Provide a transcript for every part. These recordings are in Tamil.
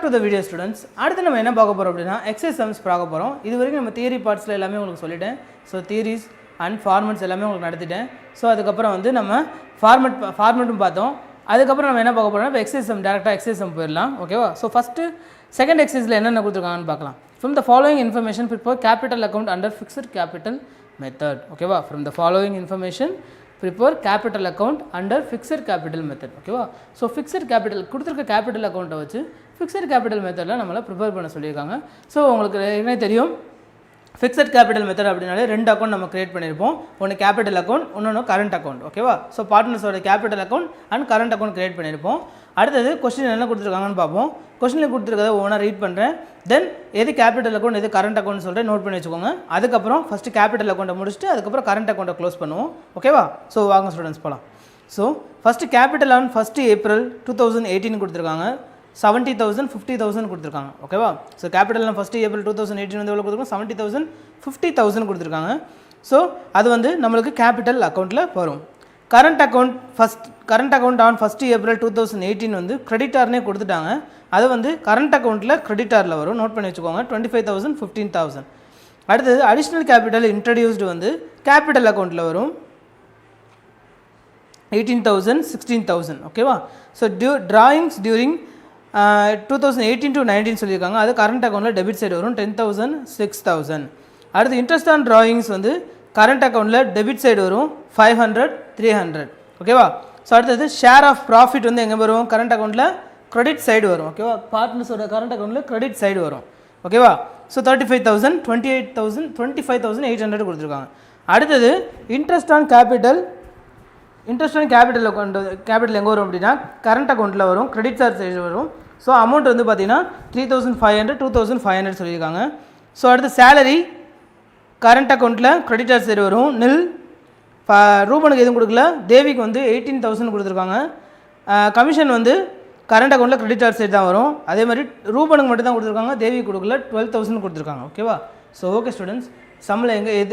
to the video students. அடுத்து நம்ம என்ன பார்க்க போறோம் அப்படினா எக்ஸசைஸ் சம்ஸ் பார்க்க போறோம். இதுவரைக்கும் நம்ம தியரி பார்ட்ஸ்ல எல்லாமே உங்களுக்கு சொல்லிட்டேன். சோ தியரிஸ் அண்ட் ஃபார்மட்ஸ் எல்லாமே உங்களுக்கு நடத்திட்டேன். சோ அதுக்கு அப்புறம் வந்து நம்ம ஃபார்மட்டும் பார்த்தோம். அதுக்கு அப்புறம் நம்ம என்ன பார்க்க போறோம்னா எக்ஸசைஸ் சம் டைரக்டா எக்ஸசைஸ் சம் போயிரலாம். ஓகேவா? சோ ஃபர்ஸ்ட் செகண்ட் எக்ஸசைஸ்ல என்னென்ன கொடுத்திருக்காங்கன்னு பார்க்கலாம். From the following information prepare capital account under fixed capital method. ஓகேவா? From the following information prepare capital account under fixed capital method. ஓகேவா? ஸோ ஃபிக்ஸட் கேபிட்டல் கொடுத்துருக்க கேபிட்டல் அக்கௌண்ட்டை வச்சு ஃபிக்ஸட் கேபிட்டல் மெத்தடில் நம்மளை ப்ரிப்பேர் பண்ண சொல்லியிருக்காங்க. ஸோ உங்களுக்கு என்ன தெரியும், ஃபிக்ஸட் கேபிட்டல் மெத்தட் அப்படின்னாலே ரெண்டு அக்கௌண்ட் நம்ம கிரியேட் பண்ணியிருப்போம். ஒன்று கேபிட்டல் அக்கௌண்ட், இன்னொன்று கரண்ட் அக்கௌண்ட். ஓகேவா? ஸோ பார்ட்னர்ஸோட capital account and current account create பண்ணியிருப்போம். அடுத்தது கொஸ்டின் என்ன கொடுத்துருக்காங்கன்னு பார்ப்போம். கொஸ்டினில் கொடுத்துருக்கதை ஒவ்வொன்றா ரீட் பண்ணுறேன். தென் எது கேபிட்டல் அக்கௌண்ட் எது கரண்ட் அக்கௌண்ட் சொல்லிட்டு நோட் பண்ணி வச்சுக்கோங்க. அதுக்கப்புறம் ஃபஸ்ட்டு கேபிட்டல் அக்கௌண்ட்டை முடிச்சுட்டு அதுக்கப்புறம் கரண்ட் அக்கௌண்ட்டை க்ளோஸ் பண்ணுவோம். ஓகேவா? ஸோ வாங்க ஸ்டூடெண்ட்ஸ் போகலாம். So first capital on 1 April 2018 கொடுத்துருக்காங்க. 70,000 50,000 கொடுத்துருக்காங்க. ஓகேவா? ஸோ கேபிட்டல் ஆன் 1 April 2018 வந்து எவ்வளோ கொடுத்துருக்காங்க? 70,000 50,000 கொடுத்துருக்காங்க. ஸோ அது வந்து நம்மளுக்கு கேபிட்டல் அக்கௌண்ட்டில் வரும். கரண்ட் அக்கௌண்ட் ஆன் 1 April 2018 வந்து கிரெடிட்டார்னே கொடுத்துட்டாங்க. அது வந்து கரண்ட் அக்கௌண்ட்டில் கிரெடிட்டாரில் வரும். நோட் பண்ணி வச்சுக்கோங்க. 25,000 15,000. அடுத்தது அடிஷ்னல் கேபிட்டல் இன்ட்ரடியூஸ்டு வந்து கேபிட்டல் அக்கௌண்ட்டில் வரும். 18,000 16,000. ஓகேவா? ஸோ டிராயிங்ஸ் டியூரிங் 2018 to 19 சொல்லியிருக்காங்க. அது கரண்ட் அக்கௌண்ட்டில் டெபிட் சைடு வரும். 10,000 6,000. அடுத்து இன்ட்ரெஸ்ட் ஆன் டிராயிங்ஸ் வந்து கரண்ட் அக்கௌண்ட்டில் டெபிட் சைடு வரும். 500 300. ஓகேவா? ஸோ அடுத்தது ஷேர் ஆஃப் ப்ராஃபிட் வந்து எங்கே வரும்? கரண்ட் அக்கௌண்ட்டில் கிரெடிட் சைடு வரும். ஓகேவா? பார்ட்னர்ஸோட கரண்ட் அக்கௌண்ட்டில் கிரெடிட் சைடு வரும். ஓகேவா? ஸோ 35,000 28,000 25,800 கொடுத்துருக்காங்க. அடுத்தது interest on capital account capital எங்கே வரும் அப்படின்னா கரண்ட் அக்கௌண்ட்டில் வரும். கிரெடிட் சார்ஜ் சைடு வரும். ஸோ அமௌண்ட் வந்து பார்த்தீங்கன்னா 3,500 2,500 சொல்லியிருக்காங்க. ஸோ அடுத்து சேலரி கரண்ட் அக்கௌண்ட்டில் கிரெடிட்டார் சைடு வரும். நில் ரூபனுக்கு எதுவும் கொடுக்கல. தேவிக்கு வந்து 18,000 கொடுத்துருக்காங்க. கமிஷன் வந்து கரண்ட் அக்கௌண்ட்டில் கிரெடிட்டார் சைடு தான் வரும். அதே மாதிரி ரூபனுக்கு மட்டும் தான் கொடுத்துருக்காங்க. தேவிக்கு கொடுக்கல. 12,000 கொடுத்துருக்காங்க. ஓகேவா? ஸோ ஓகே ஸ்டூடெண்ட்ஸ், சம்மில்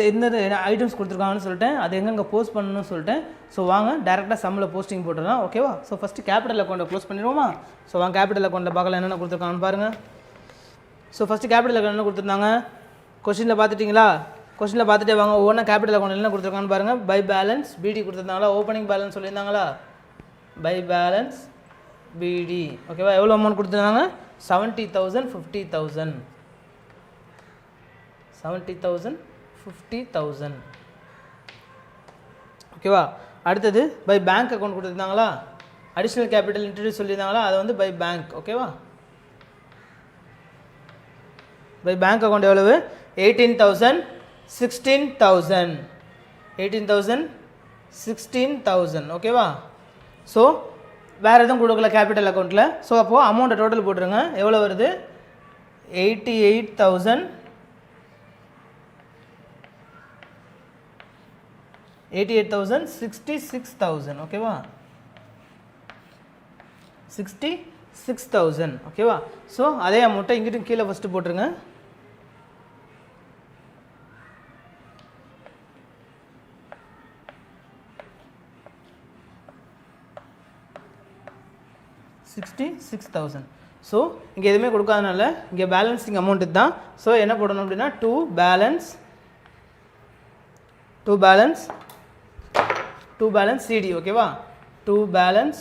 எந்த ஐட்டம்ஸ் கொடுத்துருக்காங்கன்னு சொல்லிட்டேன், அது எங்கெங்கே போஸ்ட் பண்ணணும்னு சொல்லிட்டேன். ஸோ வாங்க டேரெக்டாக சம்மில் போஸ்டிங் போட்டுடலாம். ஓகேவா? ஸோ ஃபஸ்ட்டு கேபிட்டல் அக்கௌண்ட்டை க்ளோஸ் பண்ணிடுவோமா? ஸோ வாங்க கேபிட்டல் அக்கௌண்ட்டில் பார்க்கலாம் என்னென்ன கொடுத்துருக்காங்கன்னு பாருங்கள். ஸோ ஃபஸ்ட்டு கேபிட்டல் அக்கௌண்ட் என்ன கொடுத்துருந்தாங்க கொஸ்டினில் பார்த்துட்டிங்களா? கொஸ்டினில் பார்த்துட்டே வாங்க. ஒவ்வொன்றா கேபிட்டல் அக்கௌண்ட் என்ன கொடுத்துருக்காங்கன்னு பாருங்கள். பை பேலன்ஸ் பிடி கொடுத்துருந்தாங்களா? ஓப்பனிங் பேலன்ஸ் சொல்லியிருந்தாங்களா? By balance B. ஓகேவா? எவ்வளோ அமௌண்ட் கொடுத்துருந்தாங்க? 70,000 50,000. 70,000 50,000. ஓகேவா? அடுத்தது பை பேங்க் அக்கௌண்ட் கொடுத்துருந்தாங்களா? அடிஷ்னல் கேபிட்டல் இன்ட்ரடியூஸ் சொல்லியிருந்தாங்களா? அது வந்து பை பேங்க். ஓகேவா? பை பேங்க் அக்கௌண்ட் எவ்வளவு? 18,000 16,000. 18,000 16,000. ஓகேவா? ஸோ வேறு எதுவும் கொடுக்கல கேபிட்டல் அக்கௌண்ட்டில். ஸோ அப்போது அமௌண்ட்டை டோட்டல் போட்டுருங்க. எவ்வளோ வருது? 88,000 66,000. ஓகேவா? 66,000. ஓகேவா? ஸோ அதே அமௌண்ட்டை இங்கிட்டும் கீழே ஃபஸ்ட்டு போட்டுருங்க. $66,000. ஸோ இங்கே எதுவுமே கொடுக்காதனால இங்கே பேலன்ஸிங் அமௌண்ட்டு தான். ஸோ என்ன போடணும் அப்படின்னா டூ பேலன்ஸ் சிடி. ஓகேவா? To balance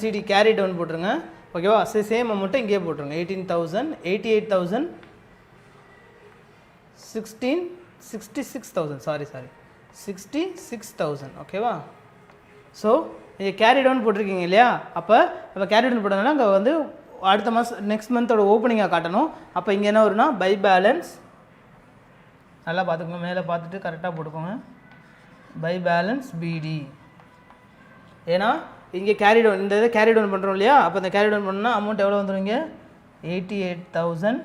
CD carry down போட்டுருங்க. ஓகேவா? சேம் அமௌண்ட்டை இங்கேயே போட்டுருங்க. 18,000 88,000 66,000 சாரி 66,000. ஓகேவா? ஸோ இங்கே கேரி டவுன் போட்டிருக்கீங்க இல்லையா? அப்போ கேரி டவுன் போட்டதுனால அங்கே வந்து அடுத்த மாதம் நெக்ஸ்ட் மந்தோட ஓப்பனிங்காக காட்டணும். அப்போ இங்கே என்ன வரும்னா பை பேலன்ஸ், நல்லா பார்த்துக்கோங்க, மேலே பார்த்துட்டு கரெக்டாக போட்டுக்கோங்க. பை பேலன்ஸ் பிடி. ஏன்னா இங்கே கேரி டவுன் இந்த இதை கேரி டவுன் பண்ணுறோம் இல்லையா? அப்போ இந்த கேரி டவுன் பண்ணால் அமௌண்ட் எவ்வளோ வந்துடும்? இங்கே 88,000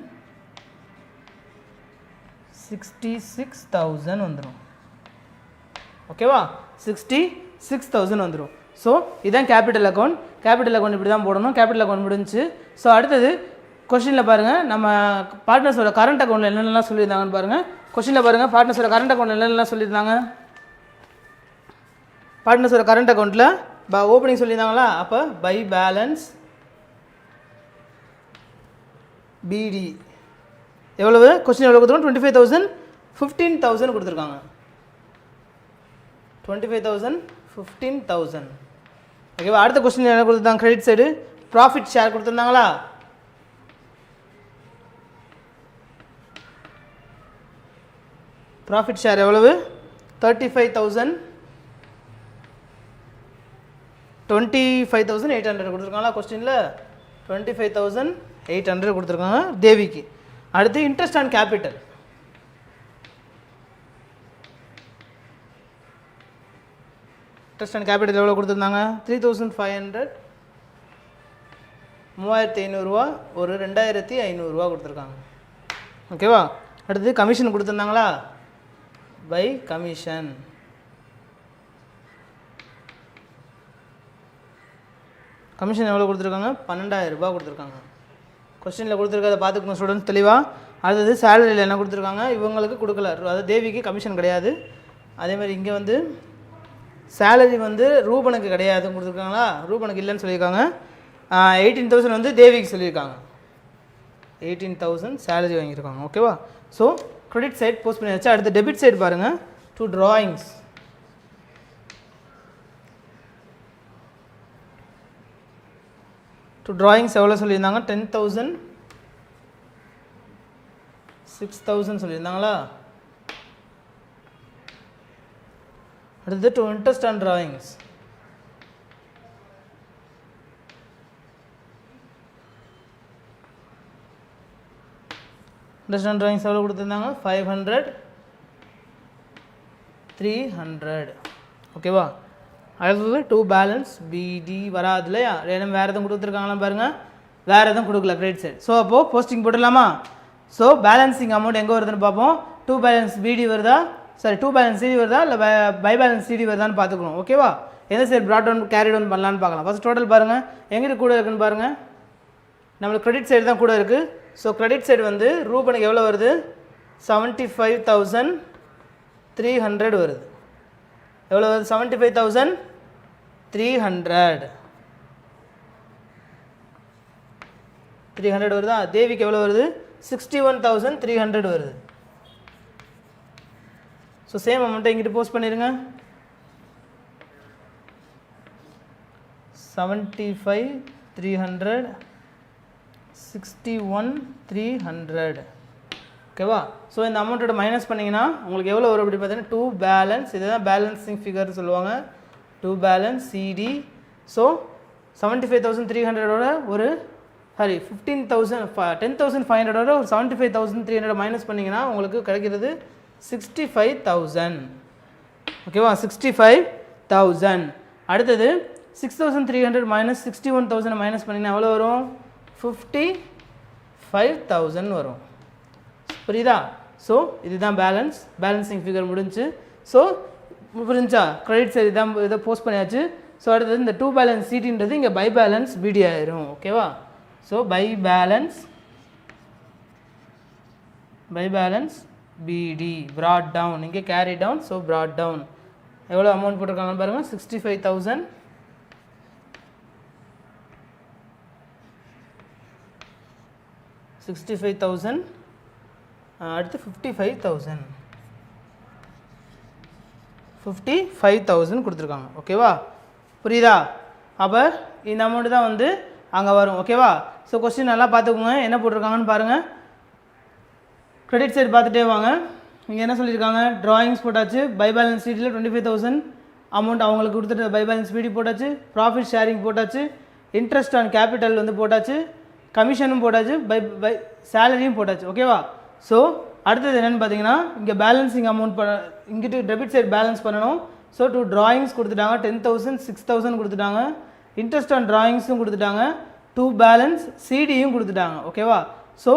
66,000 வந்துடும். ஓகேவா? 66,000 வந்துடும். ஸோ இதுதான் கேபிட்டல் அக்கௌண்ட். கேபிட்டல் அக்கௌண்ட் இப்படி தான் போடணும். கேபிட்டல் அக்கௌண்ட் முடிஞ்சு. ஸோ அடுத்தது கொஸ்டினில் பாருங்கள், நம்ம பார்ட்னர்ஸோட கரண்ட் அக்கௌண்ட்டில் என்னென்னலாம் சொல்லியிருந்தாங்கன்னு பாருங்கள். கொஸ்டினில் பாருங்கள், பார்ட்னர்ஸோட கரண்ட் அக்கௌண்ட் என்னென்னலாம் சொல்லியிருந்தாங்க. பார்ட்னர்ஸோட கரண்ட் அக்கௌண்ட்டில் ஓப்பனிங் சொல்லியிருந்தாங்களா, அப்போ பை பேலன்ஸ் பிடி எவ்வளவு, கொஸ்டின் எவ்வளோ கொடுத்துருக்கோம், 25,000 15,000 கொடுத்துருக்காங்க. 25,000 15,000. ஓகேவா. அடுத்த கொஸ்டின் என்ன கொடுத்துருந்தாங்க, கிரெடிட் சைடு ப்ராஃபிட் ஷேர் கொடுத்துருந்தாங்களா, ப்ராஃபிட் ஷேர் எவ்வளவு 35,000 25,800 கொடுத்துருக்காங்களா கொஸ்டினில், 25,800 கொடுத்துருக்காங்க தேவிக்கு. அடுத்து interest on capital, interest on capital எவ்வளோ கொடுத்துருந்தாங்க, 3,500 3,500 ஒரு 2,500 கொடுத்துருக்காங்க. ஓகேவா. அடுத்து கமிஷன் கொடுத்துருந்தாங்களா, பை கமிஷன் கமிஷன் எவ்வளோ கொடுத்துருக்காங்க, 12,000 கொடுத்துருக்காங்க. கொஸ்டினில் கொடுத்துருக்கதை பார்த்துக்கணும் ஸ்டூடெண்ட்ஸ் தெளிவாக. அடுத்தது சேலரியில் என்ன கொடுத்துருக்காங்க, இவங்களுக்கு கொடுக்கல, அதாவது தேவிக்கு கமிஷன் கிடையாது. அதேமாதிரி இங்கே வந்து சேலரி வந்து ரூபனுக்கு கிடையாதுன்னு கொடுத்துருக்காங்களா, ரூபனுக்கு இல்லைன்னு சொல்லியிருக்காங்க. 18,000 வந்து தேவிக்கு சொல்லியிருக்காங்க, 18,000 சேலரி வாங்கியிருக்காங்க. ஓகேவா. ஸோ கிரெடிட் சைட் போஸ்ட் பண்ணியாச்சு. அடுத்து டெபிட் சைடு பாருங்கள், 2 drawings. ட்ராயிங்ஸ் எவ்வளோ சொல்லியிருந்தாங்க, 10,000 6,000 சொல்லியிருந்தாங்களா. அடுத்து 2 interest on drawings, interest on drawings எவ்வளோ கொடுத்துருந்தாங்க, 500 300. ஓகேவா. அடுத்தது 2 பேலன்ஸ் பிடி வராது இல்லையா, வேறு எதுவும் கொடுத்துருக்காங்களா பாருங்கள், வேறு எதுவும் கொடுக்கல கிரெடிட் சைட். ஸோ அப்போது போஸ்டிங் போட்டுடலாமா. ஸோ பேலன்சிங் அமௌண்ட் எங்கே வருதுன்னு பார்ப்போம். 2 பேலன்ஸ் பிடி வருதா, சாரி 2 பேலன்ஸ் சிடி வருதா, இல்லை பை பேலன்ஸ் சிடி வருதான்னு பார்த்துக்கணும். ஓகேவா. எந்த side brought down carry down பண்ணலான்னு பார்க்கலாம். ஃபஸ்ட் டோட்டல் பாருங்கள், எங்கிட்ட கூட இருக்குன்னு பாருங்கள், நம்மளுக்கு கிரெடிட் சைடு தான் கூட இருக்குது. ஸோ கிரெடிட் சைடு வந்து ரூபனுக்கு எவ்வளோ வருது, 75,300 வருது. எவ்வளோ வருது, 75,300 வருதா. தேவிக்கு எவ்வளோ வருது, 61,300 வருது. ஸோ சேம் அமௌண்ட்டை இங்கிட்டு போஸ்ட் பண்ணிடுங்க, 75,300 61,300. ஓகேவா. ஸோ இந்த அமௌண்ட்டோட மைனஸ் பண்ணிங்கன்னா உங்களுக்கு எவ்வளோ வரும் அப்படி பார்த்தீங்கன்னா 2 பேலன்ஸ், இதுதான் பேலன்சிங் ஃபிகர் சொல்லுவாங்க, 2 பேலன்ஸ் சிடி. ஸோ 75,300 ஒரு சாரி 10,500 ஒரு 75,300 மைனஸ் பண்ணிங்கன்னா உங்களுக்கு கிடைக்கிறது 65,000. ஓகேவா. 65,000. அடுத்தது 6,300 மைனஸ் 61,000 மைனஸ் பண்ணிங்கன்னா எவ்வளோ வரும், 55,000 வரும். புரியுதா. ஸோ இதுதான் பேலன்ஸ், பேலன்சிங் ஃபிகர் முடிஞ்சு. ஸோ புரிஞ்சா, கிரெடிட் சைடு இதான் இதை போஸ்ட் பண்ணியாச்சு. ஸோ அடுத்தது இந்த 2 பேலன்ஸ் சிடின்றது இங்கே பை பேலன்ஸ் பிடி ஆயிரும். ஓகேவா. So by balance BD brought down, இங்கே carry down. So brought down எவ்வளோ அமௌண்ட் போட்டிருக்காங்கன்னு பாருங்கள், 65,000 65,000. அடுத்து 55,000 கொடுத்துருக்காங்க. ஓகேவா. புரியுதா. அப்போ இந்த அமௌண்ட்டு தான் வந்து அங்கே வரும். ஓகேவா. ஸோ கொஸ்டின் நல்லா பார்த்துக்கோங்க, என்ன போட்டிருக்காங்கன்னு பாருங்கள். கிரெடிட் சைடு பார்த்துட்டே வாங்க. இங்கே என்ன சொல்லியிருக்காங்க, ட்ராயிங்ஸ் போட்டாச்சு, பை பேலன்ஸ் சீட்டில் 25,000 அமௌண்ட் அவங்களுக்கு கொடுத்துட்டு பை பேலன்ஸ் பிடி போட்டாச்சு, ப்ராஃபிட் ஷேரிங் போட்டாச்சு, இன்ட்ரெஸ்ட் ஆன் கேபிட்டல் வந்து போட்டாச்சு, கமிஷனும் போட்டாச்சு, பை சேலரியும் போட்டாச்சு. ஓகேவா. ஸோ அடுத்தது என்னென்னு பார்த்தீங்கன்னா இங்கே பேலன்சிங் அமௌண்ட் இங்கிட்டு டெபிட் சைட் பேலன்ஸ் பண்ணணும். ஸோ 2 ட்ராயிங்ஸ் கொடுத்துட்டாங்க, 10,000 6,000 கொடுத்துட்டாங்க, இன்ட்ரெஸ்ட் ஆன் ட்ராயிங்ஸும் கொடுத்துட்டாங்க, 2 பேலன்ஸ் சிடியும் கொடுத்துட்டாங்க. ஓகேவா. ஸோ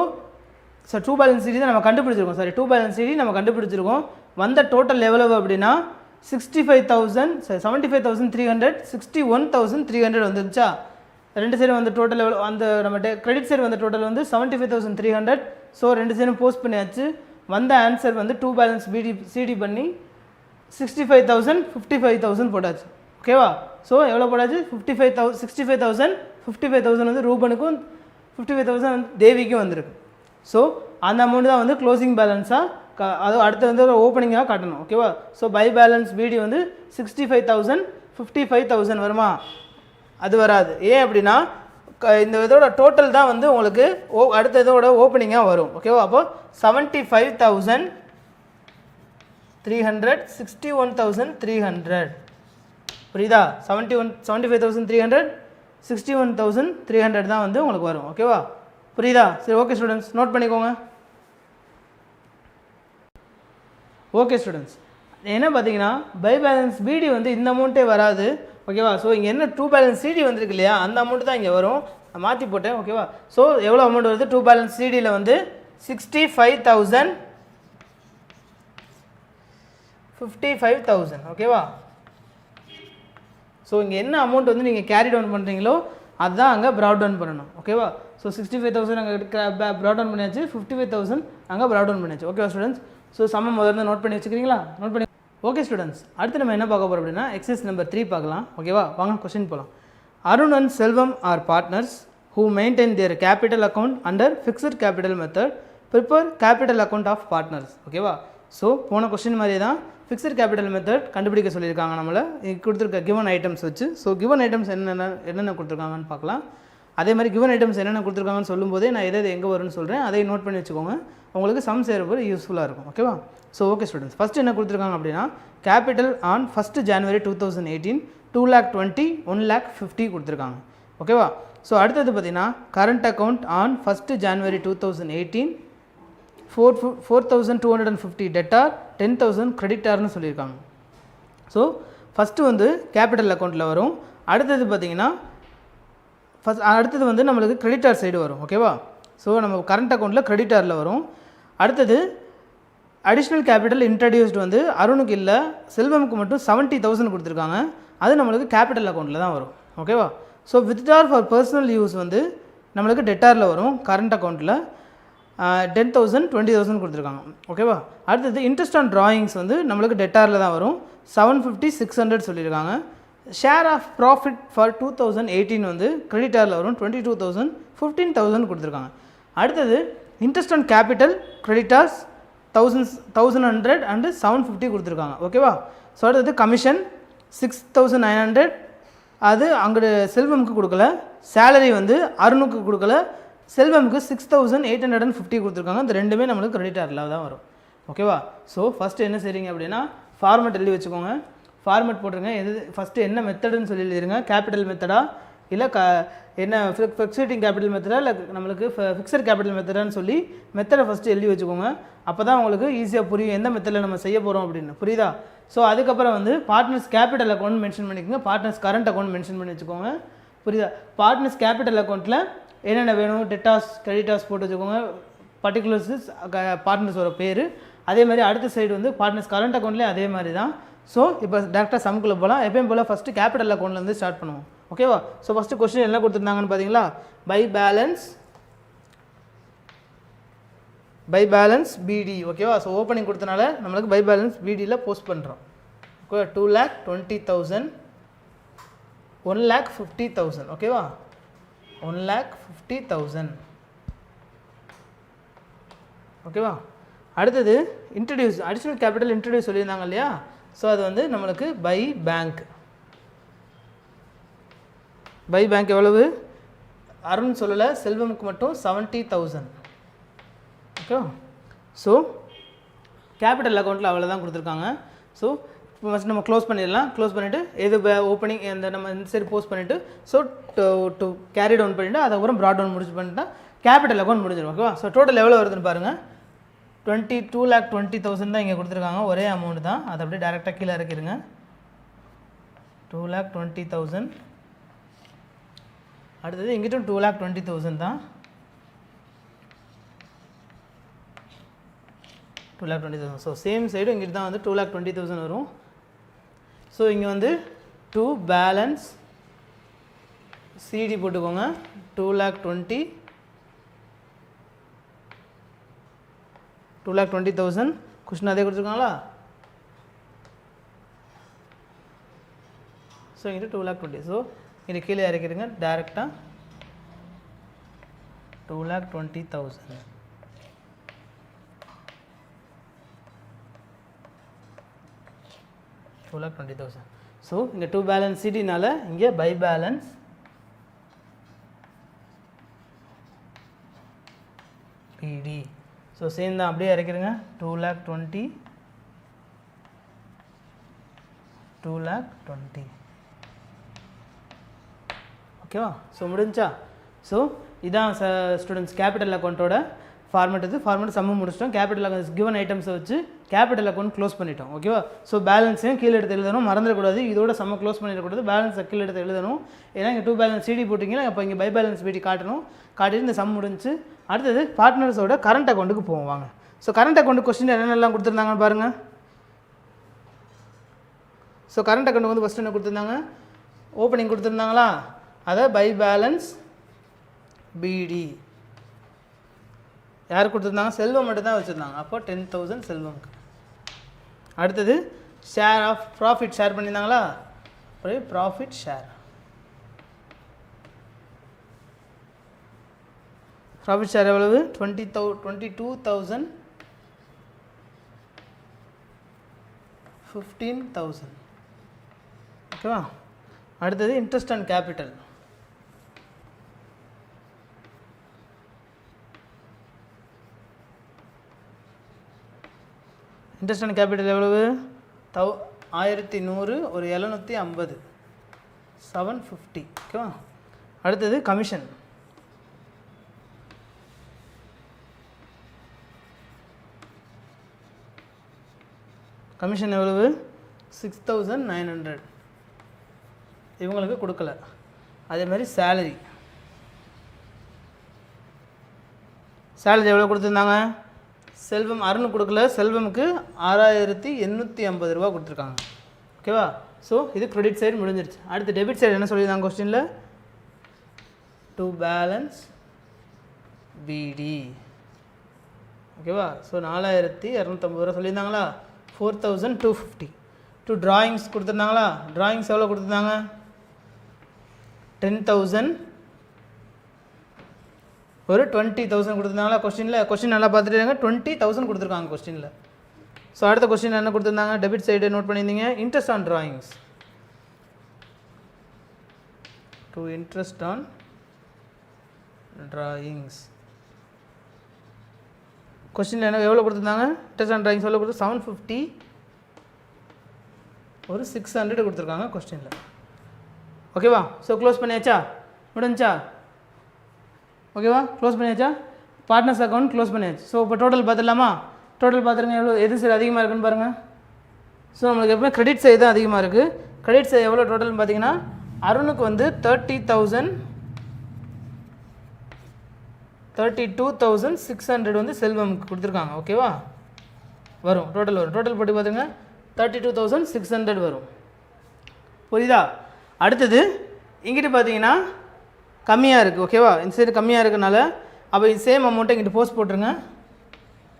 2 பேலன்ஸ் சிடி தான் நம்ம கண்டுபிடிச்சிருக்கோம், சாரி 2 பேலன்ஸ் சிடி நம்ம கண்டுபிடிச்சிருக்கோம். வந்த டோட்டல் எவ்வளவு அப்படின்னா 75,300 61,300 வந்துருச்சா. ரெண்டு சைடும் வந்து டோட்டல் எவ்வளோ, அந்த நம்ம கிரெடிட் சைடு வந்த டோட்டல் வந்து 75,300. ஸோ ரெண்டு சைடும் போஸ்ட் பண்ணியாச்சு. வந்த ஆன்சர் வந்து 2 பேலன்ஸ் பிடி சிடி பண்ணி 65,000 55,000 போட்டாச்சு. ஓகேவா? ஸோ எவ்வளோ போடாச்சு 65,000 வந்து ரூபனுக்கும் 55,000 வந்து தேவிக்கும் வந்திருக்கு. ஸோ அந்த அமௌண்ட் தான் வந்து க்ளோசிங் பேலன்ஸாக அது அடுத்து வந்து ஓப்பனிங்காக காட்டணும். ஓகேவா? ஸோ பை பேலன்ஸ் பிடி வந்து 65,000 55,000 வருமா? அது வராது. ஏன் அப்படின்னா இந்த இதோட டோட்டல் தான் வந்து உங்களுக்கு அடுத்த இதோட ஓப்பனிங்காக வரும். ஓகேவா? அப்போ 75,300 61,300 புரியுதா? 75,300 61,300 தான் வந்து உங்களுக்கு வரும். ஓகேவா? புரியுதா? சரி, ஓகே ஸ்டூடெண்ட்ஸ், நோட் பண்ணிக்கோங்க. ஓகே ஸ்டூடெண்ட்ஸ், என்ன பார்த்தீங்கன்னா பை பேலன்ஸ் பிடி வந்து இந்த அமௌண்ட்டே வராது. ஓகேவா? ஸோ இங்கே என்ன டூ பேலன்ஸ் சிடி வந்திருக்கு இல்லையா, அந்த அமௌண்ட் தான் இங்கே வரும். நான் மாற்றி போட்டேன். ஓகேவா? ஸோ எவ்வளோ அமௌண்ட் வருது? டூ பேலன்ஸ் சிடியில் வந்து 55,000. ஓகேவா? ஸோ இங்கே என்ன அமௌண்ட் வந்து நீங்கள் கேரி டவுன் பண்ணுறீங்களோ அதுதான் அங்கே ப்ராட் டவுன் பண்ணணும். ஓகேவா? ஸோ 65,000 அங்கே ப்ராட் டவுன் பண்ணியாச்சு, 55,000 அங்கே ப்ராட் டவுன் பண்ணியாச்சு. ஓகேவா ஸ்டூடெண்ட்ஸ்? ஸோ சம்ம முதல்ல நோட் பண்ணி வச்சுக்கிறீங்களா? நோட் பண்ணி. ஓகே ஸ்டூடெண்ட்ஸ், அடுத்து நம்ம என்ன பார்க்க போகிறோம் அப்படின்னா எக்ஸசைஸ் நம்பர் 3 பார்க்கலாம். ஓகேவா? வாங்க கொஸ்டின் போகலாம். Arun and Selvam are partners who maintain their capital account under fixed capital method. Prepare capital account of partners. ஓகேவா? ஸோ போன கொஸ்டின் மாதிரி தான் ஃபிக்ஸட் கேபிட்டல் மெத்தட் கண்டுபிடிக்க சொல்லியிருக்காங்க நம்மளை கொடுத்துருக்க கிவன் ஐட்டம்ஸ் வச்சு. ஸோ கிவன் ஐட்டம்ஸ் என்னென்ன கொடுத்துருக்காங்கன்னு பார்க்கலாம். அதே மாதிரி கிவன் ஐட்டம்ஸ் என்னென்ன கொடுத்துருக்காங்கன்னு சொல்லும்போதே நான் எது எங்கே வரும்னு சொல்கிறேன், அதை நோட் பண்ணி வச்சுக்கோங்க. உங்களுக்கு சம் சேரும்போது யூஸ்ஃபுல்லாக இருக்கும். ஓகேவா? ஸோ ஓகே ஸ்டூடெண்ட்ஸ், ஃபஸ்ட்டு என்ன கொடுத்துருக்காங்க அப்படின்னா கேபிட்டல் ஆன் 1 January 2018 2,20,000 1,50,000 கொடுத்துருக்காங்க. ஓகேவா? ஸோ அடுத்தது பார்த்தீங்கன்னா current account on 1 January 2018 4,250 debtor 10,000 கிரெடிட்டார்னு சொல்லியிருக்காங்க. ஸோ ஃபஸ்ட்டு வந்து கேபிட்டல் அக்கௌண்ட்டில் வரும். அடுத்தது பார்த்திங்கன்னா அடுத்தது வந்து நம்மளுக்கு கிரெடிட்டார் சைடு வரும். ஓகேவா? ஸோ நம்ம கரண்ட் அக்கௌண்ட்டில் கிரெடிட்டாரில் வரும். அடுத்தது அடிஷ்னல் கேபிட்டல் இன்ட்ரடியூஸ்டு வந்து அருணுக்கு இல்லை செல்வமுக்கு மட்டும் 70,000 கொடுத்துருக்காங்க. அது நம்மளுக்கு கேபிட்டல் அக்கௌண்ட்டில் தான் வரும். ஓகேவா? So withdrawal for personal use வந்து நம்மளுக்கு டெட்டாரில் வரும். கரண்ட் அக்கௌண்ட்டில் 10,000 20,000 கொடுத்துருக்காங்க. ஓகேவா? அடுத்தது இன்ட்ரெஸ்ட் ஆன் ட்ராயிங்ஸ் வந்து நம்மளுக்கு டெட்டாரில் தான் வரும். 750 600 சொல்லியிருக்காங்க. ஷேர் ஆஃப் ப்ராஃபிட் ஃபார் 2018 வந்து கிரெடிட்டாரில் வரும். 22,000 15,000 கொடுத்துருக்காங்க. அடுத்தது interest on capital creditors 1,100 and 750 கொடுத்துருக்காங்க. ஓகேவா? ஸோ அடுத்தது கமிஷன் 6,900 அது அங்கே செல்வமுக்கு கொடுக்கல. சேலரி வந்து அருணுக்கு கொடுக்கல, செல்வமுக்கு 6,850 கொடுத்துருக்காங்க. இந்த ரெண்டுமே நம்மளுக்கு கிரெடிட்டாரில் தான் வரும். ஓகேவா? ஸோ ஃபஸ்ட்டு என்ன செய்றீங்க அப்படின்னா ஃபார்மெட் எழுதி வச்சுக்கோங்க. ஃபார்மெட் போட்டுருங்க. எது ஃபஸ்ட்டு என்ன மெத்தடுன்னு சொல்லி எழுதிருங்க. கேபிட்டல் மெத்தடா இல்லை என்ன ஃபிக்ஸிட்டிங் கேபிட்டல் மெத்தடா இல்லை நம்மளுக்கு ஃபிக்ஸட் கேபிட்டல் மெத்தடான்னு சொல்லி மெத்தடை ஃபஸ்ட்டு எழுதி வச்சுக்கோங்க. அப்போ தான் உங்களுக்கு ஈஸியாக புரியும் எந்த மெத்தடில் நம்ம செய்ய போகிறோம் அப்படின்னு. புரியுதா? ஸோ அதுக்கப்புறம் வந்து பார்ட்னர்ஸ் கேபிட்டல் அக்கௌண்ட் மென்ஷன் பண்ணிக்கோங்க, பார்ட்னர்ஸ் கரண்ட் அக்கௌண்ட் மென்ஷன் பண்ணி வச்சுக்கோங்க. புரியுதா? பார்ட்னர்ஸ் கேபிட்டல் அக்கௌண்ட்டில் என்னென்ன வேணும் டெட்டாஸ் கிரெடிட்டாஸ் போட்டு வச்சுக்கோங்க, பர்டிகுலர்ஸ் பார்ட்னர்ஸோட பேர். அதே மாதிரி அடுத்த சைடு வந்து பார்ட்னர்ஸ் கரண்ட் அக்கௌண்ட்லேயே அதே மாதிரி தான். ஸோ இப்போ டேரெக்டாக சம்குள்ளே போகலாம். எப்பயும் போல் ஃபஸ்ட்டு கேபிட்டல் அக்கௌண்ட்லேருந்து ஸ்டார்ட் பண்ணுவோம். ஓகேவா? ஸோ ஃபஸ்ட்டு கொஸ்டின் என்ன கொடுத்துருந்தாங்கன்னு பார்த்தீங்களா, பை பேலன்ஸ் பிடி. ஓகேவா? ஸோ ஓப்பனிங் கொடுத்தனால நம்மளுக்கு பை பேலன்ஸ் பிடியில் போஸ்ட் பண்ணுறோம். ஓகே, 2,20,000 1,50,000. ஓகேவா? 1,50,000. ஓகேவா? அடுத்தது இன்ட்ரடியூஸ் அடிஷ்னல் கேபிட்டல் இன்ட்ரடியூஸ் சொல்லியிருந்தாங்க இல்லையா, ஸோ அது வந்து நம்மளுக்கு பை பேங்க் எவ்வளவு அருண் சொல்லலை, செல்வமுக்கு மட்டும் 70,000. ஓகே, ஸோ கேபிட்டல் அக்கௌண்ட்டில் அவ்வளோ தான் கொடுத்துருக்காங்க. ஸோ இப்போ ஃபஸ்ட் நம்ம க்ளோஸ் பண்ணிடலாம். க்ளோஸ் பண்ணிவிட்டு எது ஓப்பனிங் இந்த நம்ம இந்த சைடு போஸ்ட் பண்ணிவிட்டு ஸோ டு கேரி டவுன் பண்ணிவிட்டு அதுக்கப்புறம் ப்ராட் டவுன் முடிச்சு பண்ணிட்டா கேபிட்டல் அக்கௌண்ட் முடிஞ்சிடும். ஓகேவா? ஸோ டோட்டல் எவ்வளோ வருதுன்னு பாருங்கள். 2,20,000 தான் இங்கே கொடுத்துருக்காங்க. ஒரே அமௌண்ட் தான். அதை அப்படியே டேரெக்டாக கீழே இறக்கிடுங்க. 2,20,000. அடுத்தது இங்கிட்டும் 2,20,000 தான். 2,20,000. ஸோ சேம் சைடு இங்கிட்டு தான் வந்து 2,20,000 வரும். ஸோ இங்கே வந்து டூ பேலன்ஸ் சிடி போட்டுக்கோங்க. 2,20,000 கொஸ்டின் அதே கொடுத்துருக்காங்களா? ஸோ இங்கிட்ட 2,20,000. ஸோ இது கீழே இறக்கிடுங்க டேரெக்டாக 2,20,000. ஸோ இங்கே 2 பேலன்ஸ் சிடினால இங்கே பை பேலன்ஸ் பிடி. ஸோ சேம் தான், அப்படியே இறக்கிடுங்க 2,20,000. ஓகேவா? ஸோ முடிஞ்சா? ஸோ இதான் ஸ்டூடெண்ட்ஸ் கேபிட்டல் அக்கௌண்ட்டோட ஃபார்மேட். இது ஃபார்மேட் சம்மு முடிச்சிட்டோம். கேபிட்டல் அக்கௌண்ட் கிவன் ஐட்டம்ஸை வச்சு கேபிட்டல் அக்கௌண்ட் க்ளோஸ் பண்ணிட்டோம். ஓகேவா? ஸோ பேலன்ஸையும் கீழே எடுத்து எழுதணும், மறந்துடக்கூடாது. இதோட சம்ம க்ளோஸ் பண்ணிடக்கூடாது, பேலன்ஸை கீழே எடுத்து எழுதணும். ஏன்னா இங்கே 2 பேலன்ஸ் சிடி போட்டிங்கன்னா அப்போ இங்கே பை பேலன்ஸ் பிடி காட்டணும். காட்டிட்டு இந்த சம் முடிஞ்சு அடுத்தது பார்ட்னர்ஸோட கரண்ட் அக்கௌண்ட்டுக்கு போவோம் வாங்க. ஸோ கரண்ட் அக்கௌண்ட் கொஸ்டின் என்னென்னலாம் கொடுத்துருந்தாங்கன்னு பாருங்கள். ஸோ கரண்ட் அக்கௌண்ட் வந்து ஃபஸ்ட்டு என்ன கொடுத்துருந்தாங்க, ஓப்பனிங் கொடுத்துருந்தாங்களா, அதை பை பேலன்ஸ் பிடி யார் கொடுத்துருந்தாங்க, செல்வம் மட்டும் தான் வச்சுருந்தாங்க. அப்போ 10,000 செல்வம்க்கு. அடுத்தது ஷேர் ஆஃப் ப்ராஃபிட் ஷேர் பண்ணியிருந்தாங்களா, ப்ராஃபிட் ஷேர். ப்ராஃபிட் ஷேர் எவ்வளவு, 22,000 15,000. ஓகேவா? அடுத்தது interest and capital. Interest and capital எவ்வளவு, 1100 ஒரு 750 750. ஓகேவா? அடுத்தது கமிஷன். கமிஷன் எவ்வளவு, 6,900 இவங்களுக்கு கொடுக்கல. அதே மாதிரி சேலரி எவ்வளோ கொடுத்துருந்தாங்க, செல்வம் அருண் கொடுக்கல, செல்வமுக்கு 6,850 ரூபா கொடுத்துருக்காங்க. ஓகேவா? ஸோ இது கிரெடிட் சைடு முடிஞ்சிருச்சு. அடுத்து டெபிட் சைடு என்ன சொல்லியிருந்தாங்க கொஸ்டினில், டு பேலன்ஸ் பிடி. ஓகேவா? ஸோ 4,250 ரூபா சொல்லியிருந்தாங்களா, 4,250. டு ட்ராயிங்ஸ் கொடுத்துருந்தாங்களா, ட்ராயிங்ஸ் எவ்வளோ கொடுத்துருந்தாங்க, 10,000 ஒரு 20,000 கொடுத்துருந்தாங்களா கொஸ்டினில். கொஸ்டின் நல்லா பார்த்துட்டு 20,000 கொடுத்துருக்காங்க கொஸ்டினில். ஸோ அடுத்த கொஸ்டின் என்ன கொடுத்துருந்தாங்க, டெபிட் சைடு நோட் பண்ணியிருந்தீங்க, interest on drawings. To interest on drawings கொஸ்டினில் என்ன எவ்வளோ கொடுத்துருந்தாங்க, இன்ட்ரெஸ்ட் ஆன் ட்ராயிங்ஸ் எவ்வளோ கொடுத்து 750 ஒரு 600 கொடுத்துருக்காங்க கொஸ்டினில். ஓகேவா? ஸோ க்ளோஸ் பண்ணியாச்சா, முடிஞ்சா? ஓகேவா? க்ளோஸ் பண்ணியாச்சா, பார்ட்னர்ஸ் அக்கௌண்ட் க்ளோஸ் பண்ணியாச்சு. ஸோ இப்போ டோட்டல் பார்த்துடலாமா, டோட்டல் பார்த்துருங்க எவ்வளோ, எது சைடு அதிகமாக இருக்குன்னு பாருங்கள். ஸோ நம்மளுக்கு எப்பவுமே கிரெடிட் சைடு தான் அதிகமாக இருக்குது. கிரெடிட் சைடு எவ்வளோ டோட்டல்னு பார்த்தீங்கன்னா, அருணுக்கு வந்து 32,600 வந்து செல்வமுக்கு கொடுத்துருக்காங்க. ஓகேவா? வரும் டோட்டல் போட்டு பார்த்துங்க 32,600 வரும். புரியுதா? அடுத்தது இங்கிட்டு பார்த்தீங்கன்னா கம்மியாக இருக்குது. ஓகேவா? இந்த சைடு கம்மியாக இருக்கனால அப்போ இது சேம் அமௌண்ட்டை இங்கிட்டு போஸ்ட் போட்டுருங்க,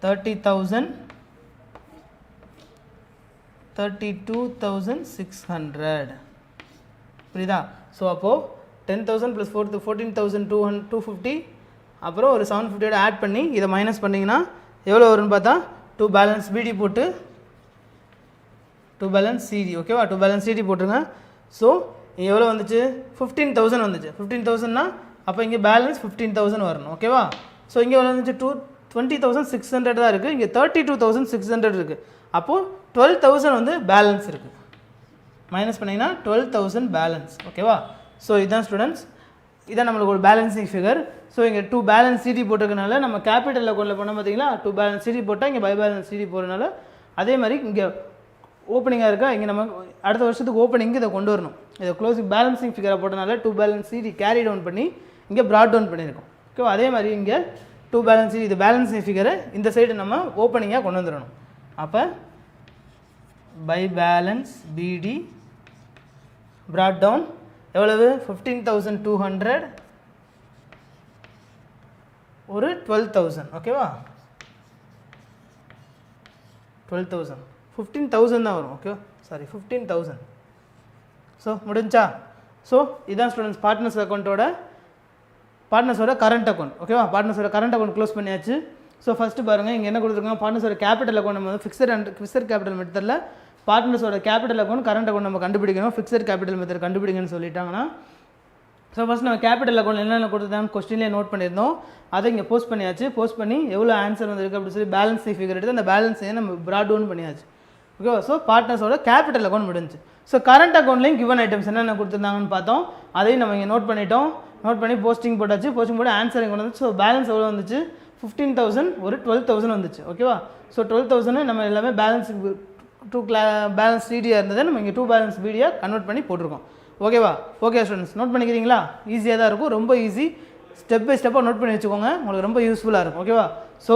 32,600. புரியுதா? ஸோ அப்போது 10,000 + 14,250 அப்புறம் ஒரு 750 ஆட் பண்ணி இதை மைனஸ் பண்ணிங்கன்னா எவ்வளோ வரும்னு பார்த்தா 2 பேலன்ஸ் பிடி போட்டு 2 பேலன்ஸ் சிடி. ஓகேவா? 2 பேலன்ஸ் சிடி போட்டுருங்க. ஸோ எவ்வளோ வந்துச்சு, 15,000 வந்துச்சு. 15,000னா அப்போ இங்கே பேலன்ஸ் 15,000 வரணும். ஓகேவா? ஸோ இங்கே எவ்வளோ வந்துச்சு, 20,600 தான் இருக்குது. இங்கே 32,600 இருக்குது. அப்போது 12,000 வந்து பேலன்ஸ் இருக்குது. மைனஸ் பண்ணிங்கன்னா 12,000 பேலன்ஸ். ஓகேவா? ஸோ இதுதான் ஸ்டூடெண்ட்ஸ், இதான் நம்மளுக்கு ஒரு பேலன்சிங் ஃபிகர். ஸோ இங்கே 2 பேலன்ஸ் சிடி போட்டிருக்கனால நம்ம கேபிட்டல் அக்கௌண்ட்டில் பண்ண பார்த்தீங்களா, 2 பேலன்ஸ் சிடி போட்டால் இங்கே பை பேலன்ஸ் சிடி போகிறதுனால அதே மாதிரி இங்கே ஓப்பனிங்காக இருக்கா, இங்கே நம்ம அடுத்த வருஷத்துக்கு ஓப்பனிங்கு இதை கொண்டு வரணும். இதை க்ளோசிங் பேலன்சிங் ஃபிகரை போட்டனால 2 பேலன்ஸ் சிடி கேரி டவுன் பண்ணி இங்கே ப்ராட் டவுன் பண்ணியிருக்கோம். ஓகேவா? அதே மாதிரி இங்கே 2 பேலன்ஸ் சிடி, இது பேலன்சிங் ஃபிகரை இந்த சைடு நம்ம ஓப்பனிங்காக கொண்டு வந்துடணும். அப்போ by balance BD brought down எவ்வளவு, 15,200 ஒரு 12,000. ஓகேவா? 12,000 15,000 தான் வரும். Okay, sorry 15,000. ஸோ முடிஞ்சா. ஸோ இதான் ஸ்டூடெண்ட்ஸ் பார்ட்னர்ஸோட கரண்ட் அக்கௌண்ட். ஓகேவா, பார்ட்னர்ஸோட கரண்ட் அக்கௌண்ட் க்ளோஸ் பண்ணியாச்சு. ஸோ ஃபஸ்ட்டு பாருங்கள், இங்கே என்ன கொடுத்துருக்காங்க, பார்ட்னர்ஸோட கேபிட்டல் அக்கௌண்ட் நம்ம வந்து ஃபிக்ஸட் கேபிட்டல் மெத்தடில் பார்ட்னர்ஸோட கேபிட்டல் அக்கௌண்ட் கரண்ட் அக்கௌண்ட் நம்ம கண்டுபிடிக்கணும். ஃபிக்ஸட் கேபிட்டல் மெத்தட் கண்டுபிடிங்கன்னு சொல்லிட்டாங்கன்னா, ஸோ ஃபஸ்ட் நம்ம கேபிட்டல் அக்கௌண்ட் என்னென்ன கொடுத்துருந்தாங்க கொஸ்டின்லேயே நோட் பண்ணியிருந்தோம். அதை இங்கே போஸ்ட் பண்ணியாச்சு. போஸ்ட் பண்ணி எவ்வளோ ஆன்சர் வந்திருக்கு அப்படின்னு சொல்லி பேலன்ஸ் ஃபிகர் எடுத்து அந்த பேலன்ஸையே நம்ம ப்ராட் டவுன் பண்ணியாச்சு. ஓகேவா, ஸோ பார்ட்னர்ஸோட கேபிட்டல் அக்கௌண்ட் முடிஞ்சு. ஸோ கரண்ட் அக்கௌண்ட்லேயும் கிவன் ஐட்டம்ஸ் என்னென்ன கொடுத்துருந்தாங்கன்னு பார்த்தோம். அதையும் நம்ம இங்கே நோட் பண்ணிட்டோம். நோட் பண்ணி போஸ்டிங் போட்டாச்சு. போஸ்டிங் போட்டு ஆன்சர் இங்கே வந்துச்சு. ஸோ பேலன்ஸ் எவ்வளோ வந்துச்சு, 15,000 ஒரு 12,000 வந்துச்சு. ஓகேவா, ஸோ 12,000 நம்ம எல்லாமே பேலன்ஸ் பேலன்ஸ் சிடியாக இருந்ததை நம்ம இங்கே 2 பேலன்ஸ் பிடியாக கன்வெர்ட் பண்ணி போட்டிருக்கோம். ஓகேவா, ஓகே ஸ்டூடெண்ட்ஸ், நோட் பண்ணிக்கிறீங்களா? ஈஸியாக தான் இருக்கும், ரொம்ப ஈஸி. ஸ்டெப் பை ஸ்டெப்பாக நோட் பண்ணி வச்சுக்கோங்க, உங்களுக்கு ரொம்ப யூஸ்ஃபுல்லாக இருக்கும். ஓகேவா, ஸோ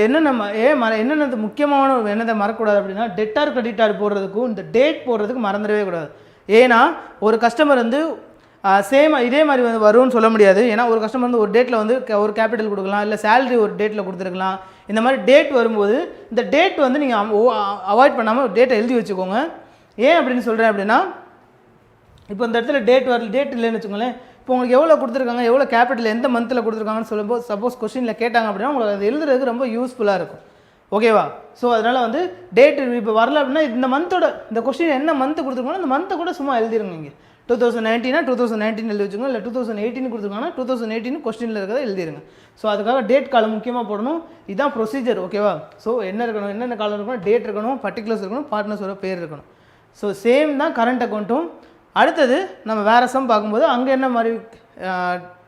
என்னென்ன முக்கியமான என்னதை மறக்கக்கூடாது அப்படின்னா, டெட்டார் கிரெடிட்டார் போடுறதுக்கும் இந்த டேட் போடுறதுக்கு மறந்துடவே கூடாது. ஏன்னா ஒரு கஸ்டமர் வந்து இதே மாதிரி வந்து வரும்னு சொல்ல முடியாது. ஏன்னா ஒரு கஸ்டமர் வந்து ஒரு டேட்டில் வந்து ஒரு கேபிட்டல் கொடுக்கலாம், இல்லை சேலரி ஒரு டேட்டில் கொடுத்துருக்கலாம். இந்த மாதிரி டேட் வரும்போது இந்த டேட் வந்து நீங்கள் அவாய்ட் பண்ணாமல் ஒரு டேட்டை எழுதி வச்சுக்கோங்க. ஏன் அப்படின்னு சொல்கிறேன் அப்படின்னா, இப்போ இந்த இடத்துல டேட் இல்லைன்னு வச்சுக்கோங்களேன். இப்போ உங்களுக்கு எவ்வளோ கொடுத்துருக்காங்க, எவ்வளோ கேபிட்டல் எந்த மந்தில் கொடுத்துருக்காங்கன்னு சொல்லும்போது சப்போஸ் கொஸ்டினில் கேட்டாங்க அப்படின்னா உங்களுக்கு அது எழுதுறதுக்கு ரொம்ப யூஸ்ஃபுல்லாக இருக்கும். ஓகேவா, ஸோ அதனால் வந்து டேட் இப்போ வரல அப்படின்னா இந்த மந்தோட இந்த கொஸ்டின் என்ன மந்த் கொடுத்துருக்கோங்களோ அந்த மந்த்தை கூட சும்மா எழுதிருங்க. இங்கே 2019 2019 எழுதி வச்சுக்கோங்க, இல்லை 2018 கொடுத்துருக்காங்கன்னா 2018 கொஸ்டினில் இருக்கிறத எழுதிருங்க. ஸோ அதுக்காக டேட் காலம் முக்கியமாக போடணும். இதுதான் ப்ரொசீஜர். ஓகேவா, ஸோ என்னென்ன காலம் இருக்கணும், டேட் இருக்கணும், பர்டிகுலர்ஸ் இருக்கணும், பார்ட்னர்ஸோட பேர் இருக்கணும். ஸோ சேம் தான் கரண்ட் அக்கௌண்ட்டும். அடுத்தது நம்ம வேறு சம் பார்க்கும்போது அங்கே என்ன மாதிரி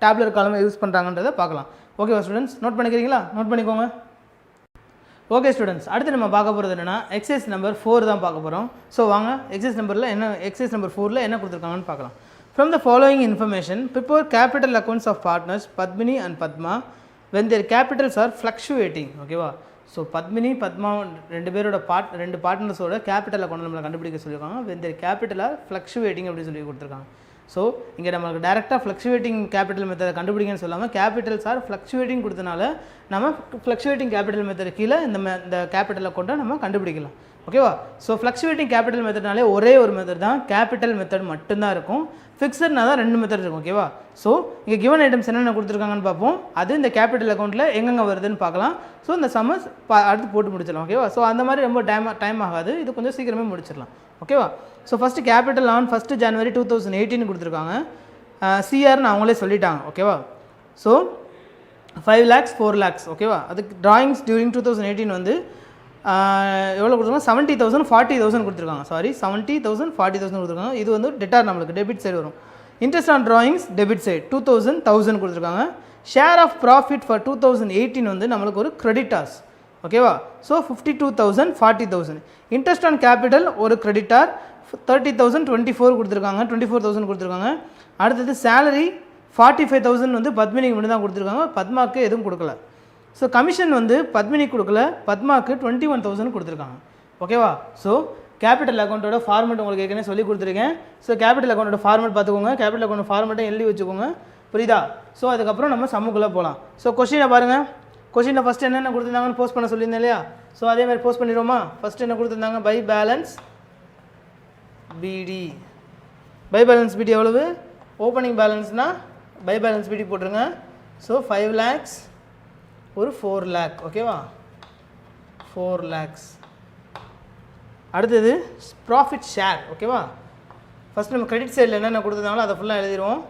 டேப்லெட் காலம் யூஸ் பண்ணுறாங்கன்றதை பார்க்கலாம். ஓகேவா ஸ்டூடெண்ட்ஸ், நோட் பண்ணிக்கிறீங்களா? நோட் பண்ணிக்கோங்க. ஓகே ஸ்டூடெண்ட்ஸ், அடுத்து நம்ம பார்க்க போகிறது என்னென்னா எக்ஸசைஸ் நம்பர் 4 தான் பார்க்க போகிறோம். ஸோ வாங்க எக்ஸசைஸ் நம்பர் 4ல் என்ன கொடுத்துருக்காங்கன்னு பார்க்கலாம். From the following information, prepare capital accounts of partners Padmini and Padma when their capitals are fluctuating. ஓகேவா, ஸோ பத்மினி பத்மா ரெண்டு பார்ட்னர்ஸோட கேபிட்டல் அக்கௌண்ட் நம்மளை கண்டுபிடிக்க சொல்லியிருக்காங்க. when their capital are fluctuating அப்படின்னு சொல்லி கொடுத்துருக்காங்க. ஸோ இங்கே நமக்கு டேரெக்டாக ஃப்ளக்சுவேட்டிங் கேபிட்டல் மெத்தடை கண்டுபிடிங்கன்னு சொல்லாமல் கேபிட்டல்ஸ் ஆர் ஃப்ளக்சுவேட்டிங் கொடுத்தனால நம்ம ஃப்ளக்சுவேட்டிங் கேபிட்டல் மெத்தட் கீழே இந்த கேபிட்டல் அக்கௌண்ட்டை நம்ம கண்டுபிடிக்கலாம். ஓகேவா, ஸோ ஃப்ளக்சுவேட்டிங் கேபிட்டல் மெத்தட்னாலே ஒரே ஒரு மெத்தட் தான், கேபிட்டல் மெத்தட் மட்டும்தான் இருக்கும். ஃபிக்ஸட்னா தான் 2 மெத்தட் இருக்கும். ஓகேவா, ஸோ இங்கே கிவன் ஐட்டம்ஸ் என்னென்ன கொடுத்துருக்காங்கன்னு பார்ப்போம். அது இந்த கேபிட்டல் அக்கௌண்ட்டில் எங்கெங்கே வருதுன்னு பார்க்கலாம். ஸோ இந்த சம்மஸ் அடுத்து போட்டு முடிச்சிடலாம். ஓகேவா, ஸோ அந்த மாதிரி ரொம்ப டைம் ஆகாது, இது கொஞ்சம் சீக்கிரமே முடிச்சிடலாம். ஓகேவா, so first capital on 1 January 2018 கொடுத்துருக்காங்க. சிஆர்னு அவங்களே சொல்லிட்டாங்க. ஓகேவா, ஸோ 5 lakhs 4 lakhs. ஓகேவா, அதுக்கு ட்ராயிங்ஸ் டியூரிங் 2018 வந்து எவ்வளோ கொடுத்துருக்காங்க, 70,000 40,000 கொடுத்துருக்காங்க. 70,000 40,000 கொடுத்துருக்காங்க. இது வந்து டெட்டார் நம்மளுக்கு டெபிட் சைடு வரும். Interest on drawings debit side 2,000 கொடுத்துருக்காங்க. ஷேர் ஆஃப் ப்ராஃபிட் ஃபார் 2018 வந்து நம்மளுக்கு ஒரு கிரெடிட்டார்ஸ். ஓகேவா, ஸோ 52,000 40,000. இன்ட்ரெஸ்ட் ஆன் கேபிட்டல் ஒரு கிரெடிட்டார் 30,000 24 கொடுத்துருக்காங்க, 24,000 கொடுத்துருக்காங்க. அடுத்தது சேலரி 45,000 வந்து பத்மினிக்கு மட்டும் தான் கொடுத்துருக்காங்க, பத்மாவுக்கு எதுவும் கொடுக்கல. ஸோ கமிஷன் வந்து பத்மினிக்கு கொடுக்கல, பத்மாவுக்கு 21,000 கொடுத்துருக்காங்க. ஓகேவா, ஸோ கேபிட்டல் அக்கௌண்ட்டோட ஃபார்மெட் உங்களுக்கு ஏற்கனவே சொல்லி கொடுத்துருக்கேன். ஸோ கேபிட்டல் அக்கௌண்ட்டோட ஃபார்மெட் பார்த்துக்கோங்க, கேபிட்டல் அக்கௌண்ட் ஃபார்மெட்டை எழுதி வச்சுக்கோங்க, புரியுதா? ஸோ அதுக்கப்புறம் நம்ம சம்முக்குள்ளே போகலாம். ஸோ கொஸ்டினை பாருங்கள். கொஸ்டினில் ஃபஸ்ட்டு என்னென்ன கொடுத்துருந்தாங்கன்னு போஸ்ட் பண்ண சொல்லியிருந்தேன் இல்லையா? ஸோ அதே மாதிரி போஸ்ட் பண்ணிடுவோமா? ஃபஸ்ட்டு என்ன கொடுத்துருந்தாங்க, பை பேலன்ஸ் பிடி. பை பேலன்ஸ் பிடி எவ்வளவு? ஓப்பனிங் பேலன்ஸ்னால் பை பேலன்ஸ் பிடி போட்டுருங்க. ஸோ 5 lakhs ஒரு 4 lakh. ஓகேவா, 4 lakhs. அடுத்தது ப்ராஃபிட் ஷேர். ஓகேவா, ஃபஸ்ட் நம்ம கிரெடிட் சைடில் என்னென்ன கொடுத்துருந்தாங்களோ அதை ஃபுல்லாக எழுதிடுவோம்.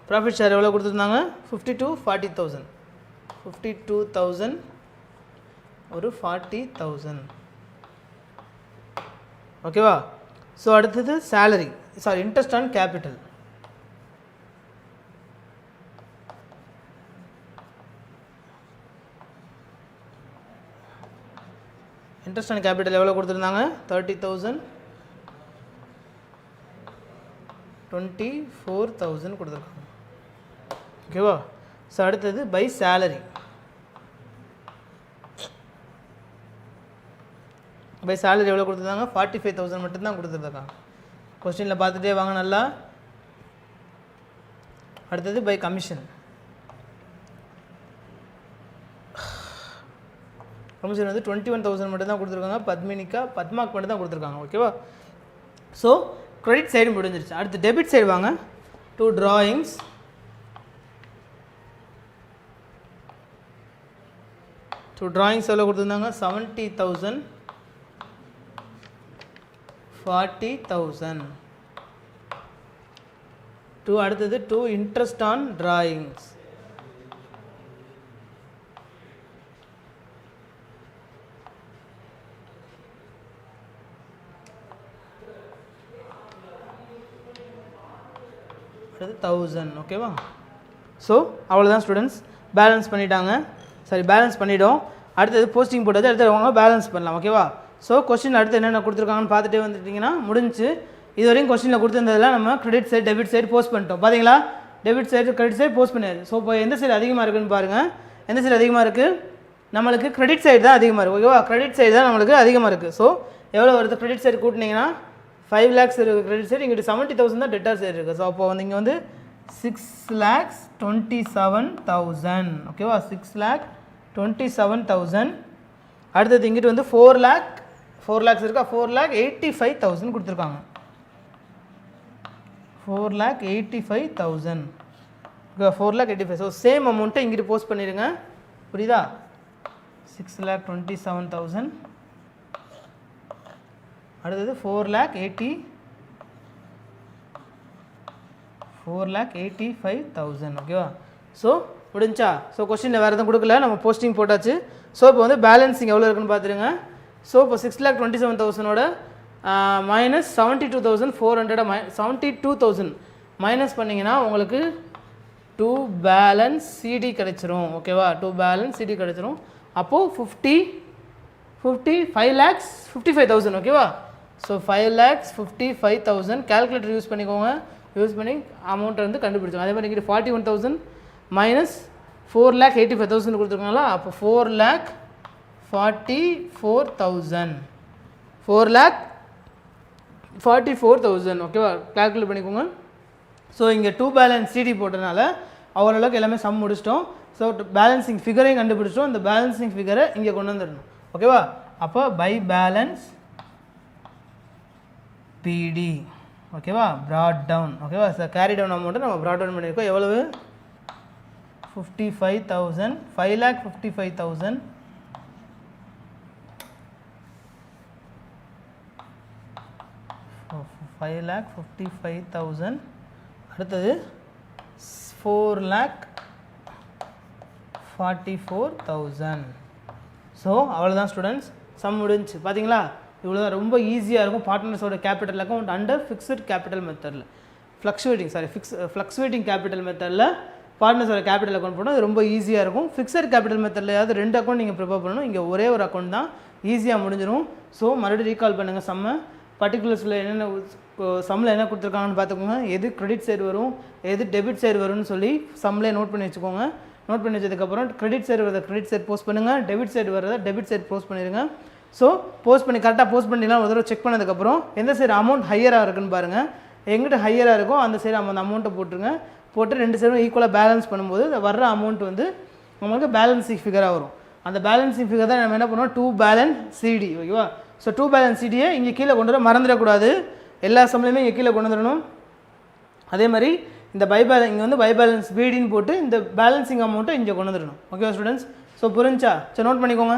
ப்ராஃபிட் ஷேர் எவ்வளோ கொடுத்துருந்தாங்க, 52,000 52,000 ஒரு 40,000. ஓகேவா, ஸோ அடுத்தது salary interest on capital. Interest on capital எவ்வளோ கொடுத்துருந்தாங்க, 30,000 24,000 கொடுத்துருக்காங்க. ஓகேவா, ஸோ அடுத்தது பை சேலரி. பை சேலரி எவ்வளோ கொடுத்துருந்தாங்க, 45,000 மட்டும்தான் கொடுத்துருக்காங்க. கொஸ்டினில் பார்த்துட்டே வாங்க நல்லா. அடுத்தது பை கமிஷன். ப்ரொமோஷன் வந்து 21,000 மட்டும் தான் கொடுத்துருக்காங்க. பத்மாக்கு மட்டும் தான் கொடுத்துருக்காங்க. ஓகேவா? ஸோ கிரெடிட் சைடு முடிஞ்சிருச்சு. அடுத்து டெபிட் சைடு வாங்க. 2 drawings. எவ்வளோ கொடுத்துருந்தாங்க? 70,000, 40,000. அடுத்தது 2 interest on drawings. அடுத்து 1000. ஓகேவா? ஸோ அவ்வளோதான் ஸ்டூடெண்ட்ஸ். பேலன்ஸ் பண்ணிட்டாங்க. சரி, பேலன்ஸ் பண்ணிவிடும். அடுத்தது போஸ்டிங் போட்டது. அடுத்து அவங்க பேலன்ஸ் பண்ணலாம். ஓகேவா? ஸோ கொஸ்டின் அடுத்து என்னென்ன கொடுத்துருக்காங்கன்னு பார்த்துட்டே வந்துட்டிங்கன்னா முடிஞ்சு. இது வரைக்கும் கொஸ்டினில் கொடுத்துருந்ததில் நம்ம credit side debit side post பண்ணிட்டோம். பார்த்தீங்களா? Debit side credit side post பண்ணியாது. ஸோ இப்போ எந்த சைடு அதிகமாக இருக்குதுன்னு பாருங்கள். எந்த சைடு அதிகமாக இருக்குது? நம்மளுக்கு கிரெடிட் சைடு தான் அதிகமாக இருக்குது. ஓகேவா? கிரெடிட் சைடு தான் நம்மளுக்கு அதிகமாக இருக்குது. ஸோ எவ்வளோ வருது? கிரெடிட் சைடு கூட்டினீங்கன்னா 5 lakhs இருக்குது கிரெடிட் சைடு. இங்கிட்ட 70,000 தான் டெட்டார் சைடு இருக்குது. ஸோ அப்போ வந்து இங்கே வந்து 6,27,000. ஓகேவா? 6,27,000. அடுத்தது இங்கிட்டு வந்து 4 lakhs இருக்கா? 4,85,000 கொடுத்துருக்காங்க. 4,85,000. 4,85,000. ஸோ சேம் அமௌண்ட்டை இங்கிட்டு போஸ்ட் பண்ணிடுங்க. புரியுதா? 6,27,000. அடுத்தது 4,85,000. ஓகேவா? ஸோ முடிஞ்சா? ஸோ கொஸ்டினில் வேறு எதுவும் கொடுக்கல, நம்ம போஸ்டிங் போட்டாச்சு. ஸோ இப்போ வந்து பேலன்ஸிங் எவ்வளோ இருக்குன்னு பார்த்துருங்க. ஸோ இப்போ 6,27,000 மைனஸ் 72,400 72,000 மைனஸ் பண்ணிங்கன்னா உங்களுக்கு 2 பேலன்ஸ் சிடி கிடச்சிரும். ஓகேவா? 2 பேலன்ஸ் சிடி கிடச்சிரும். அப்போது 5,55,000. ஓகேவா? ஸோ 5,55,000 கேல்குலேட்டர் யூஸ் பண்ணிக்கோங்க. யூஸ் பண்ணி அமௌண்ட்டை வந்து கண்டுபிடிச்சோம். அதே மாதிரி இங்கிட்ட 41,000 மைனஸ் 4,85,000 கொடுத்துருக்காங்களா? அப்போ 4,44,000. 4,44,000. ஓகேவா? கால்குலேட் பண்ணிக்கோங்க. ஸோ இங்கே 2 பேலன்ஸ் சிடி போட்டதுனால ஓரளவுக்கு எல்லாமே சம் முடிச்சிட்டோம். ஸோ பேலன்சிங் ஃபிகரையும் கண்டுபிடிச்சிட்டோம். இந்த பேலன்சிங் ஃபிகரை இங்கே கொண்டு வந்துடணும். ஓகேவா? அப்போ by balance B. D? Brought down. ஓகேவா? சார் கேரி டவுன் அமௌண்ட்டை நம்ம ப்ராட் டவுன் பண்ணியிருக்கோம். எவ்வளவு? 55,000. 5,55,000. 5,55,000. அடுத்தது 4,44,000. ஸோ அவ்வளோதான் ஸ்டூடெண்ட்ஸ். சம் முடிஞ்சு. பார்த்தீங்களா? இவ்வளோ தான். ரொம்ப ஈஸியாக இருக்கும். பார்ட்னர்ஸோட capital account under fixed capital மெத்தடில் ஃப்ளக்சுவேட்டிங் கேபிட்டல் மெத்தடில் பார்ட்னர்ஸோட கேபிட்டல் அக்கௌண்ட் போனால் அது ரொம்ப ஈஸியாக இருக்கும். ஃபிக்ஸட் கேபிட்டல் மெத்தடில் ஏதாவது 2 அக்கௌண்ட் நீங்கள் ப்ரிப்பேர் பண்ணணும். இங்கே ஒரே ஒரு அக்கௌண்ட் தான், ஈஸியாக முடிஞ்சிடும். ஸோ மறுபடியும் ரீகால் பண்ணுங்கள். சம்ம பர்டிகுலர்ஸில் என்னென்ன சம்மில் என்ன கொடுத்துருக்காங்கன்னு பார்த்துக்கோங்க. எது கிரெடிட் சைடு வரும், எது டெபிட் சைடு வரும்னு சொல்லி சம்மில் நோட் பண்ணி வச்சுக்கோங்க. நோட் பண்ணி வச்சதுக்கப்புறம் கிரெடிட் சைடு வரதை கிரெடிட் சைடு போஸ்ட் பண்ணுங்கள், டெபிட் சைடு வரதை டெபிட் சைடு போஸ்ட் பண்ணிடுங்க. ஸோ போஸ்ட் பண்ணி கரெக்டாக போஸ்ட் பண்ணிடலாம். ஒரு தடவை செக் பண்ணதுக்கப்புறம் எந்த சைடு அமௌண்ட் ஹையராக இருக்குன்னு பாருங்கள். எங்கிட்ட ஹையராக இருக்கோ அந்த சைடு அந்த அமௌண்ட்டை போட்டுருங்க. போட்டு 2 சைடும் ஈக்குவலாக பேலன்ஸ் பண்ணும்போது வர்ற அமௌண்ட் வந்து நம்மளுக்கு பேலன்சிங் ஃபிகராக வரும். அந்த பேலன்சிங் ஃபிகர் தான் நம்ம என்ன பண்ணுவோம்? 2 பேலன்ஸ் சிடி. ஓகேவா? ஸோ 2 பேலன்ஸ் சிடியை இங்கே கீழே கொண்டு வர மறந்துடக்கூடாது. எல்லா சம்லையுமே இங்கே கீழே கொண்டு வந்துடணும். அதே மாதிரி இந்த இங்கே வந்து பை பேலன்ஸ் பிடின்னு போட்டு இந்த பேலன்சிங் அமௌண்ட்டை இங்கே கொண்டு வந்துடணும். ஓகேவா ஸ்டூடெண்ட்ஸ்? ஸோ புரிஞ்சா? சரி, நோட் பண்ணிக்கோங்க.